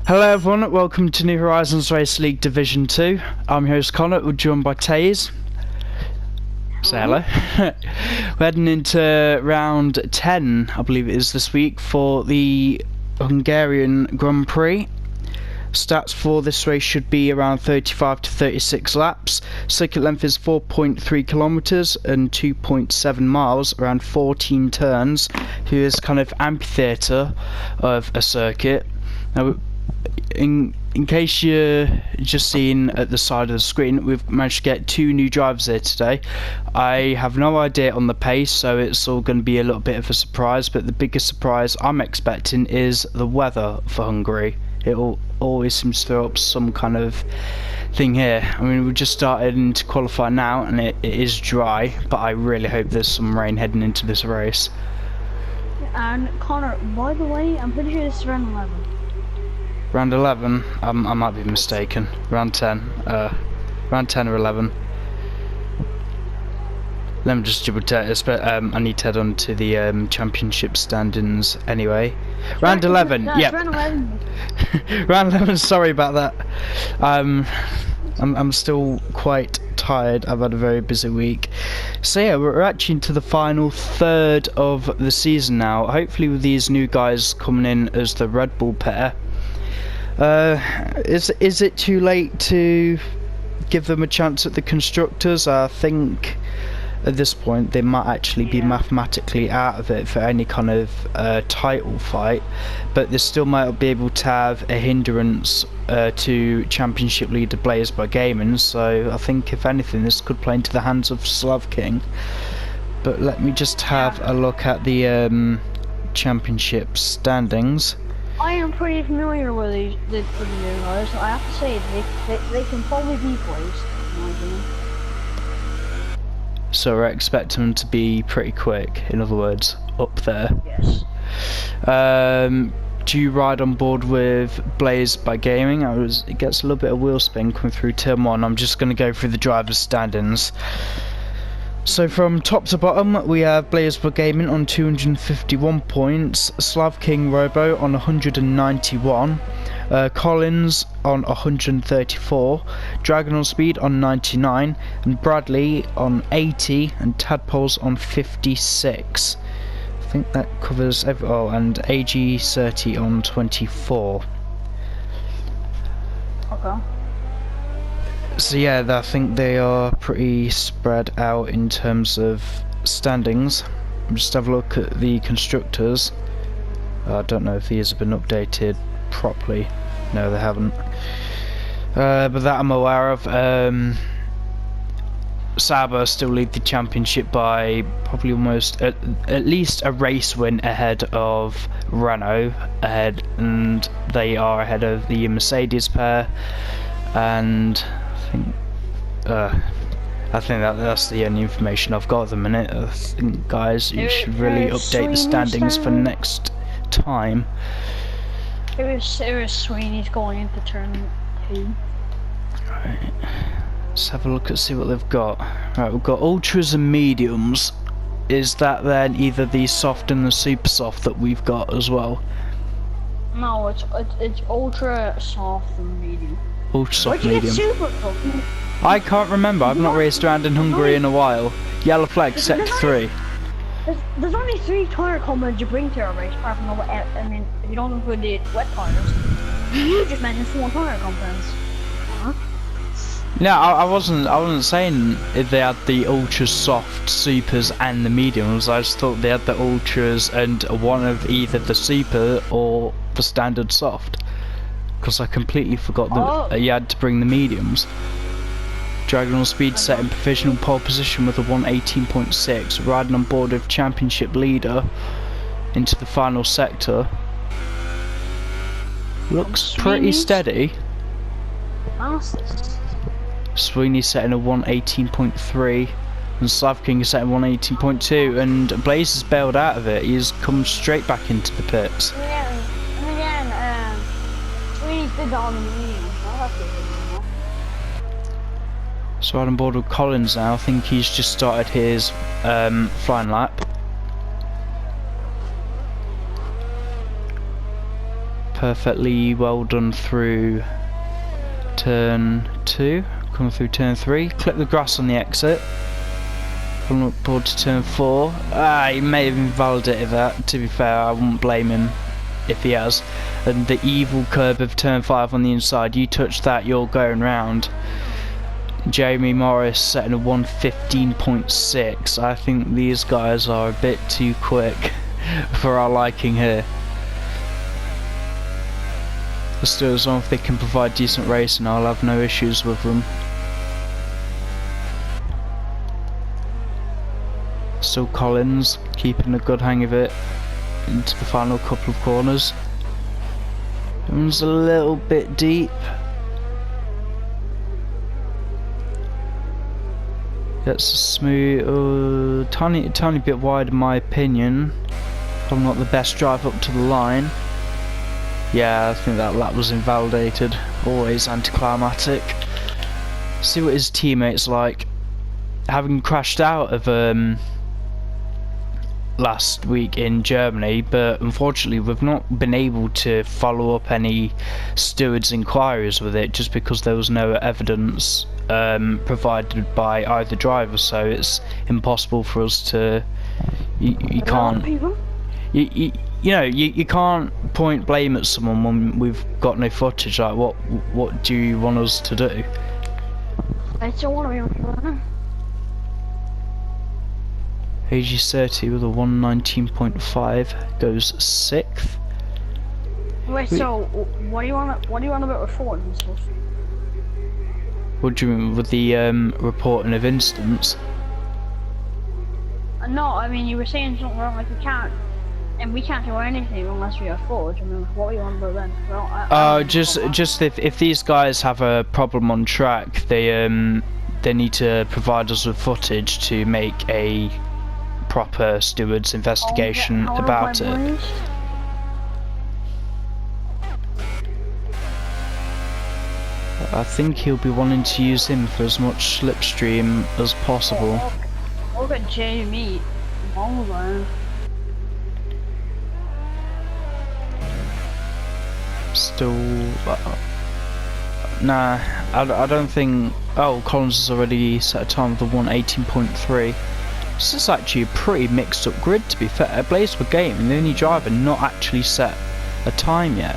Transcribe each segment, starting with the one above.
Hello everyone, welcome to New Horizons Race League Division 2. I'm your host Connor, we're joined by Taze. Say hello. We're heading into round 10, I believe it is this week, for the Hungarian Grand Prix. Stats for this race should be around 35 to 36 laps. Circuit length is 4.3 kilometers and 2.7 miles, around 14 turns. Here is kind of amphitheatre of a circuit. Now, in case you're just seeing at the side of the screen, we've managed to get two new drivers here today. I have no idea on the pace, so it's all going to be a little bit of a surprise, but the biggest surprise I'm expecting is the weather for Hungary. It always seems to throw up some kind of thing here. I mean, we're just starting to qualify now and it is dry, but I really hope there's some rain heading into this race. And Connor, by the way, I'm pretty sure this is round 11. Round 11? I might be mistaken. Round 10. Round 10 or 11. Let me just double check this, but I need to head on to the championship standings anyway. Round 11, no, yep. Round 11. Round 11, sorry about that. I'm still quite tired. I've had a very busy week. So yeah, we're actually into the final third of the season now. Hopefully with these new guys coming in as the Red Bull pair. Is it too late to give them a chance at the constructors? I think at this point they might actually be mathematically out of it for any kind of title fight, but they still might be able to have a hindrance to championship leader Blaze by Gaming. So I think if anything this could play into the hands of Slav King. But let me just have a look at the championship standings. I am pretty familiar with these new guys, so I have to say they can probably be placed, in my opinion. So we're expecting them to be pretty quick, in other words, up there. Yes. Do you ride on board with Blaze by Gaming? It gets a little bit of wheel spin coming through turn 1. I'm just going to go through the drivers' standings. So from top to bottom, we have Blaze by Gaming on 251 points, Slav King Robo on 191, Collins on 134, Dragon on Speed on 99, and Bradley on 80, and Tadpoles on 56. I think that covers and AG30 on 24. Okay. So yeah, I think they are pretty spread out in terms of standings. Just have a look at the constructors. I don't know if these have been updated properly. No, they haven't. But that I'm aware of. Sauber still lead the championship by probably almost at least a race win ahead of Renault, and they are ahead of the Mercedes pair. And I think that's the only information I've got at the minute. I think, guys, you should really update the standings for next time. It was Sweeney's going into turn 2. Right, let's have a look and see what they've got. Right, we've got ultras and mediums. Is that then either the soft and the super soft that we've got as well? No, it's ultra soft and medium. Ultra soft, Where'd you medium. get super soft? I can't remember. I've not raced around in Hungary in a while. Yellow flag set to 3. There's only 3 tire combos you bring to a race, apart from the wet. I mean, if you don't include the wet tires, you just mentioned 4 tire compounds. Huh? No, I wasn't saying if they had the ultra soft supers and the mediums. I just thought they had the ultras and one of either the super or the standard soft. Because I completely forgot that you had to bring the mediums. Dragon on Speed set in provisional pole position with a 118.6, riding on board with championship leader into the final sector. Looks pretty steady. Sweeney setting a 118.3, and Slav King is setting 118.2, and Blaze has bailed out of it. He's come straight back into the pits. Again, Sweeney's big on the medium. So I'm on board with Collins now. I think he's just started his flying lap. perfectly well done through turn 2, coming through turn 3, clip the grass on the exit, coming up board to turn 4. He may have invalidated that, to be fair, I wouldn't blame him if he has. And the evil curb of turn 5 on the inside, you touch that, you're going round. Jamie Morris setting a 1:15.6. I think these guys are a bit too quick for our liking here. Still, as long as they can provide decent racing, I'll have no issues with them. Still Collins keeping a good hang of it into the final couple of corners. One's a little bit deep. Gets a smooth, tiny bit wide in my opinion. Probably not the best drive up to the line. Yeah, I think that lap was invalidated. Always anticlimactic. See what his teammates like. Having crashed out of last week in Germany, but unfortunately we've not been able to follow up any stewards' inquiries with it just because there was no evidence provided by either driver, so it's impossible for us to. You can't. You know, you can't point blame at someone when we've got no footage. Like, what do you want us to do? I still want to be on. AG30 with a 119.5 goes 6th. Wait, so what do you want about reporting and stuff? What do you mean with the reporting of incidents? No, I mean you were saying something wrong, like we can't do anything unless we have footage. I mean, what do you want about then? Well, just if these guys have a problem on track, they need to provide us with footage to make a proper steward's investigation about it. I think he'll be wanting to use him for as much slipstream as possible. Look at Jamie. Still, nah, I don't think. Oh, Collins has already set a time of the 118.3. This is actually a pretty mixed up grid, to be fair. Blaze for Gaming, the only driver not actually set a time yet.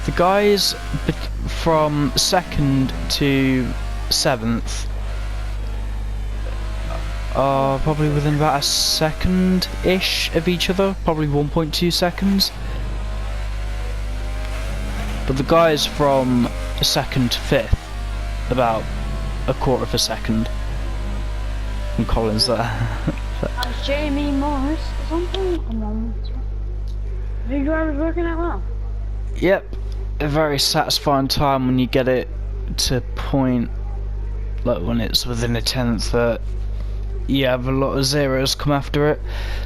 The guys from 2nd to 7th are probably within about a second-ish of each other, probably 1.2 seconds. But the guys from 2nd to 5th, about a quarter of a second. And Collins there. That's Jamie Morris or something? Come on. Big driver's working out well. Yep. A very satisfying time when you get it to point, like when it's within a tenth, that you have a lot of zeros come after it.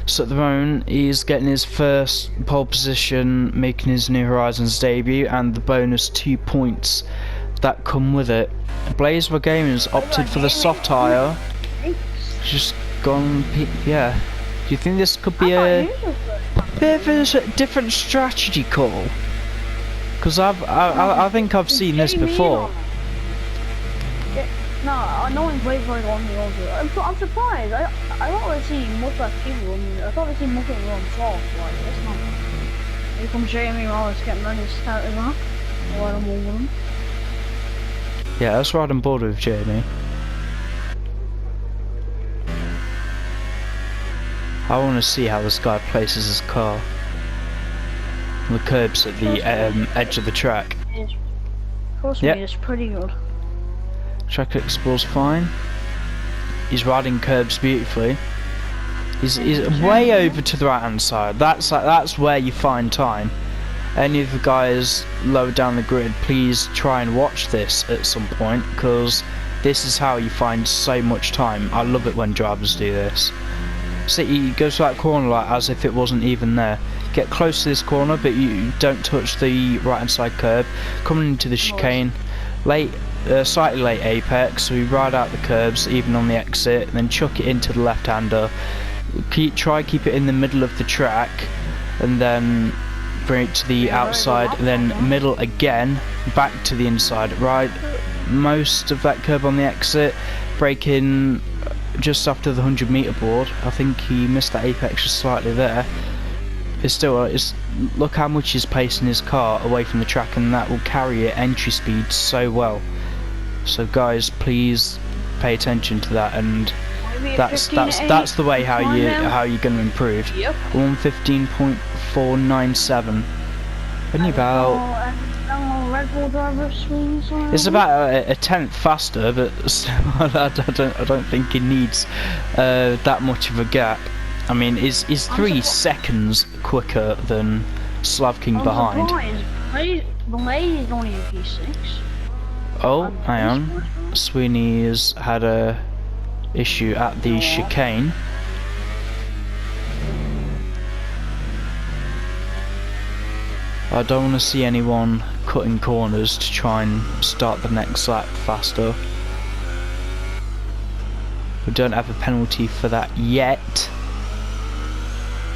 So at the moment he's getting his first pole position, making his New Horizons debut, and the bonus 2 points that come with it. Blaze for Gaming's opted for the soft tyre. Just gone, yeah. Do you think this could be a bit of a different strategy call? Because I think I've seen this before. No, no one's waiting for it on the order. I'm surprised. I don't really see much less people. I thought I see much of them on soft. Like, it's not. Here comes Jamie Morris getting ready to start him up. Right on board with him. Yeah, let's ride on board with Jamie. I want to see how this guy places his car. The curbs at the edge of the track. Trust me, it's pretty good. Track explores fine. He's riding curbs beautifully. He's way over to the right hand side. That's where you find time. Any of the guys lower down the grid, please try and watch this at some point, because this is how you find so much time. I love it when drivers do this. See, he goes to that corner like as if it wasn't even there. Get close to this corner, but you don't touch the right hand side curb. Coming into the chicane, slightly late apex, so we ride out the curbs even on the exit, and then chuck it into the left hander. Try keep it in the middle of the track, and then bring it to the outside, then middle again, back to the inside, right, most of that curb on the exit, brake in just after the 100-meter board. I think he missed that apex just slightly there. It's still, look how much he's pacing his car away from the track, and that will carry it entry speed so well. So guys, please pay attention to that, and that's the way how you're going to improve. Yep. 115.497. Only about. It's about a tenth faster, but I don't think he needs that much of a gap. I mean, is 3 seconds quicker than Slav King behind. Blaze is only a P6. Oh, hang on. Sweeney has had a issue at the chicane. I don't want to see anyone cutting corners to try and start the next lap faster. We don't have a penalty for that yet,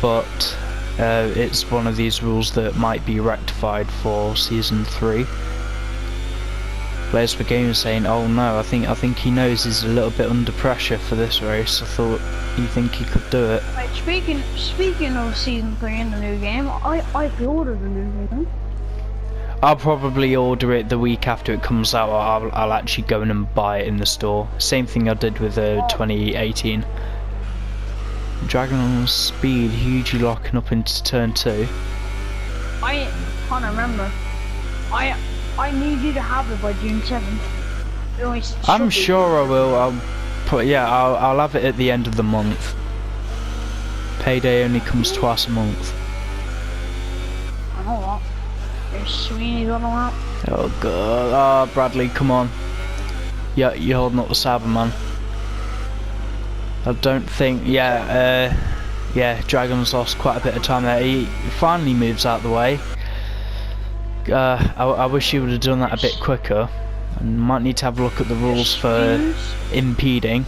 but it's one of these rules that might be rectified for season 3. Players for game saying, "Oh no, I think he knows he's a little bit under pressure for this race. I thought you think he could do it." Right, speaking of season 3 and the new game, I ordered the new game. I'll probably order it the week after it comes out. I'll actually go in and buy it in the store. Same thing I did with 2018. Dragon on speed, hugely locking up into turn 2. I can't remember. I need you to have it by June 7th. I'm sure I will. I'll have it at the end of the month. Payday only comes twice a month. I know that. There's Sweeney's on the lap. Oh god. Oh, Bradley, come on. Yeah, you're holding up the Cyberman. I don't think. Yeah, Dragon's lost quite a bit of time there. He finally moves out the way. I wish he would have done that a bit quicker. And might need to have a look at the rules for impeding.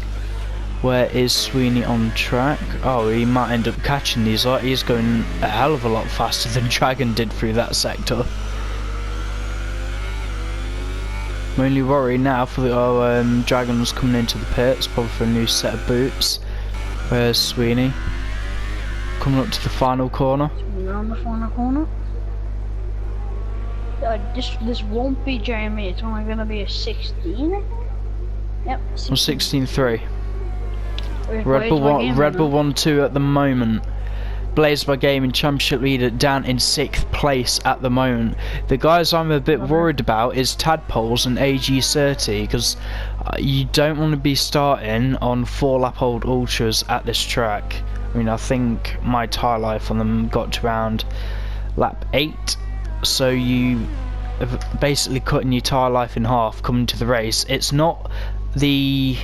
Where is Sweeney on track? Oh, he might end up catching these. He's going a hell of a lot faster than Dragon did through that sector. My only worry now for the Dragon's coming into the pits, probably for a new set of boots. Where's Sweeney? Coming up to the final corner. We're on the final corner. This won't be Jeremy. It's only gonna be a 16. Yep. 16.3. Red Bull 1-2 at the moment. Blaze by Gaming Championship leader down in 6th place at the moment. The guys I'm a bit worried about is Tadpoles and AG30, because you don't want to be starting on 4-lap-old ultras at this track. I mean, I think my tyre life on them got to around lap 8, so you have basically cutting your tyre life in half coming to the race. It's not the...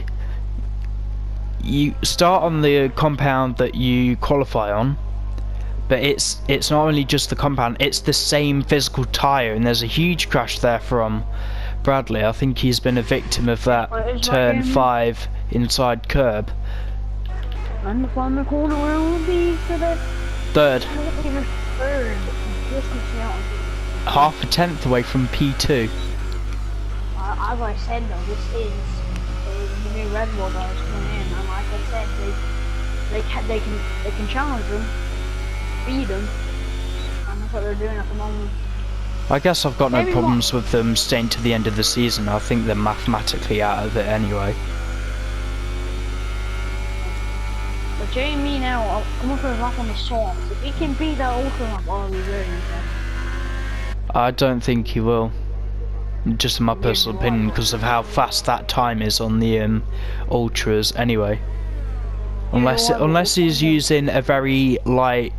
You start on the compound that you qualify on, but it's not only just the compound, it's the same physical tyre, and there's a huge crash there from Bradley. I think he's been a victim of that turn 5 inside curb. And the final corner will be for the third. Third. Half a tenth away from P2. As I said though, this is the new Red Bull guys coming in, and like I said, they can challenge them, beat them, and that's what they're doing at the moment. I guess I've got no problems with them staying to the end of the season. I think they're mathematically out of it anyway. But Jamie now, I'll come up with a lap on the sauce. If he can beat that ultra lap, I'll be very impressed. I don't think he will. Just in my personal opinion, because of how fast that time is on the ultras anyway. Unless he's using a very light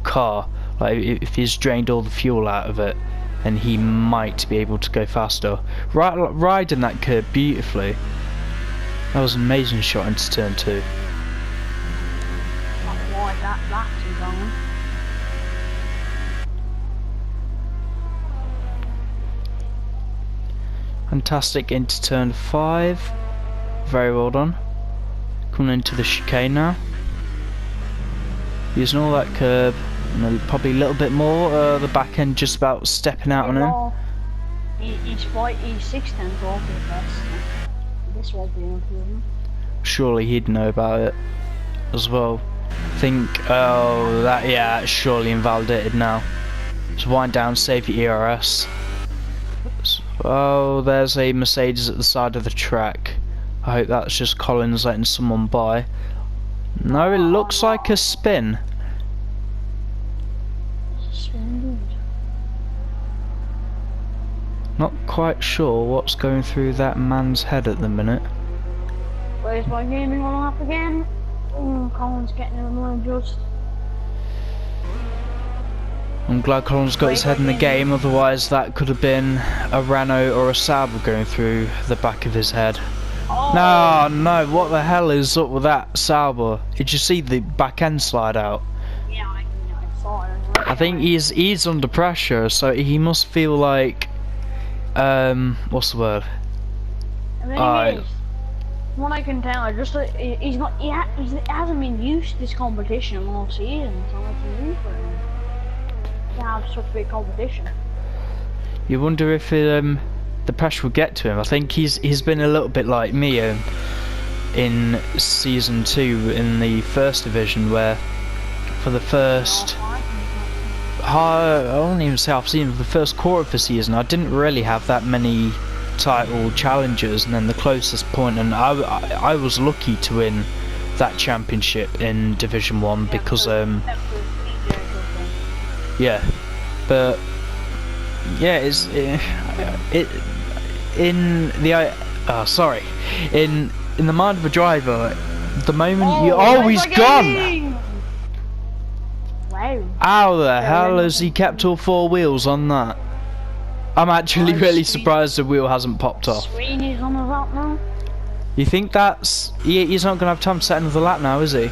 car, like if he's drained all the fuel out of it, then he might be able to go faster. Riding that curb beautifully. That was an amazing shot into turn 2. That's going. Fantastic into turn 5. Very well done. Coming into the chicane now. Using all that curb. and probably a little bit more. The back end just about stepping out on him. Well, he's 6 tenths off the best. This won't be an improvement. Surely he'd know about it as well. Oh, that's surely invalidated now. So wind down, save your ERS. Oh, there's a Mercedes at the side of the track. I hope that's just Collins letting someone by. No, it looks like a spin. Not quite sure what's going through that man's head at the minute. Where's my gaming on up again? Collins getting him more just. I'm glad Collins got his head in the game, otherwise that could have been a Renault or a Sauber going through the back of his head. Oh. No, what the hell is up with that Sauber? Did you see the back end slide out? Yeah, I saw it. I think he's under pressure, so he must feel like, what's the word? From what I can tell, he hasn't been used to this competition all season, so it's new for him to have such big competition. You wonder if the pressure will get to him. I think he's been a little bit like me in season 2 in the first division, where for the first I won't even say half season, for the first quarter of the season I didn't really have that many title challenges, and then the closest point, and I was lucky to win that championship in Division 1 because yeah, but yeah, in the mind of a driver, the moment he's gone. Wow. How the hell has he kept all 4 wheels on that? I'm actually really surprised the wheel hasn't popped off. Sweeney's on the lap now. You think that's... He's not going to have time to set another lap now, is he?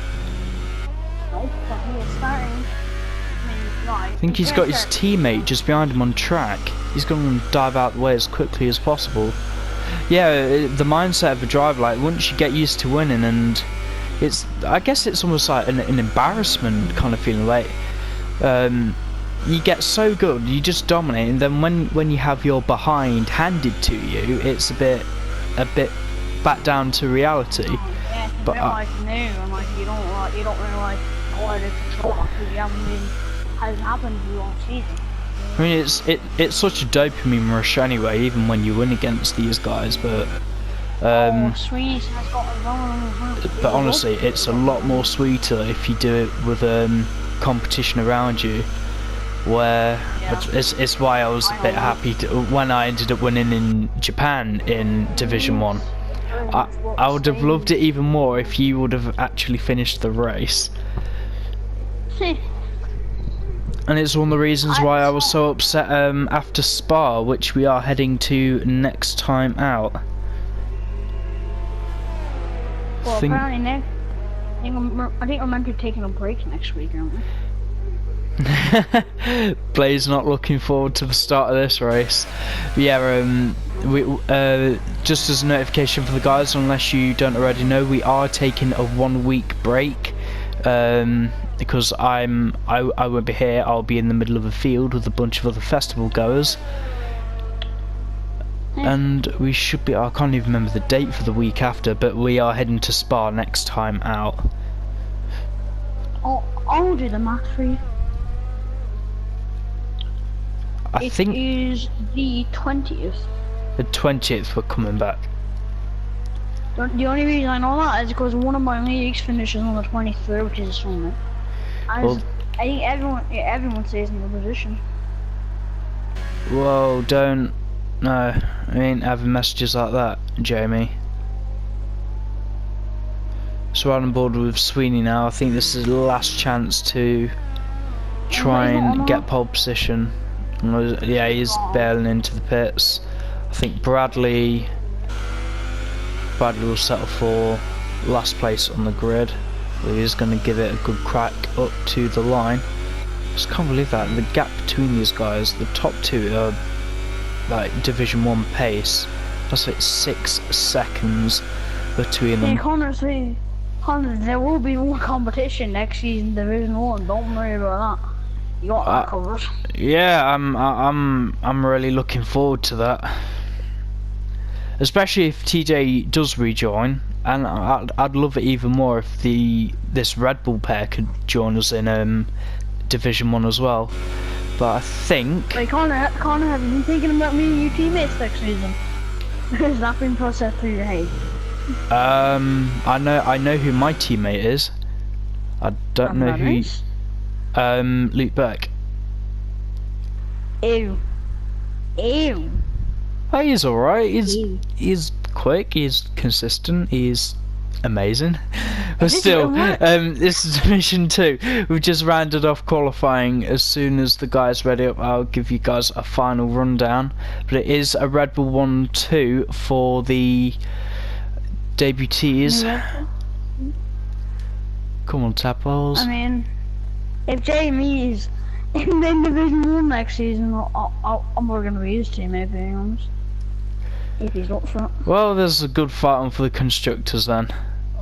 Nope, but he is starting. I think he's got his teammate just behind him on track. He's going to dive out the way as quickly as possible. Yeah, the mindset of a driver, like, once you get used to winning, and I guess it's almost like an embarrassment kind of feeling, like, you get so good, you just dominate, and then when you have your behind handed to you, it's a bit back down to reality. Yeah, it's but a bit like new, and like you don't really like order control because you haven't been, hasn't happened to you all season. I mean, it's such a dopamine rush anyway, even when you win against these guys, but Sweeney's has got a run. But honestly, it's a lot more sweeter if you do it with competition around you. Where it's why I was a bit happy when I ended up winning in Japan in Division 1. I would have loved it even more if you would have actually finished the race. And it's one of the reasons why I was so upset after Spa, which we are heading to next time out. Well, apparently I think we're meant to be taking a break next week, aren't we? Blaze not looking forward to the start of this race. But yeah, we just as a notification for the guys, unless you don't already know, we are taking a 1-week break because I won't be here. I'll be in the middle of a field with a bunch of other festival goers, and we should be, I can't even remember the date for the week after, but we are heading to Spa next time out. I'll do the math for you. I think it is the 20th. The 20th we're coming back. The only reason I know that is because one of my leagues finishes on the 23rd, which is a Sunday. I think everyone stays in the position. Whoa, don't. No, I ain't having messages like that, Jamie. So we're on board with Sweeney now. I think this is the last chance to try and get pole position. Yeah, he's bailing into the pits. I think Bradley will settle for last place on the grid. He's going to give it a good crack up to the line. Just can't believe that. The gap between these guys, the top 2 are like Division 1 pace. That's like 6 seconds between them. Connor, there will be more competition next season, Division 1. Don't worry about that. You got that covered. Yeah, I'm really looking forward to that. Especially if TJ does rejoin, and I'd love it even more if this Red Bull pair could join us in Division 1 as well. But I think... Wait, Connor, have you been thinking about me and your teammates next season? Has that been processed through your head? I know who my teammate is. I don't know who... Luke Burke. Ew. Ew. Oh, he's alright. Ew. He's quick, he's consistent, he's amazing. But still, this is Division 2. We've just rounded off qualifying. As soon as the guys ready up, I'll give you guys a final rundown. But it is a Red Bull 1-2 for the debutees. Come on, Tapples. I mean, if Jamie's in Division 1 next season, I'm more going to be his teammate, being honest. If he's up for it. Well, there's a good fight on for the constructors then.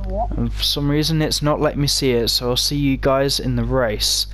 What? And for some reason it's not letting me see it, so I'll see you guys in the race.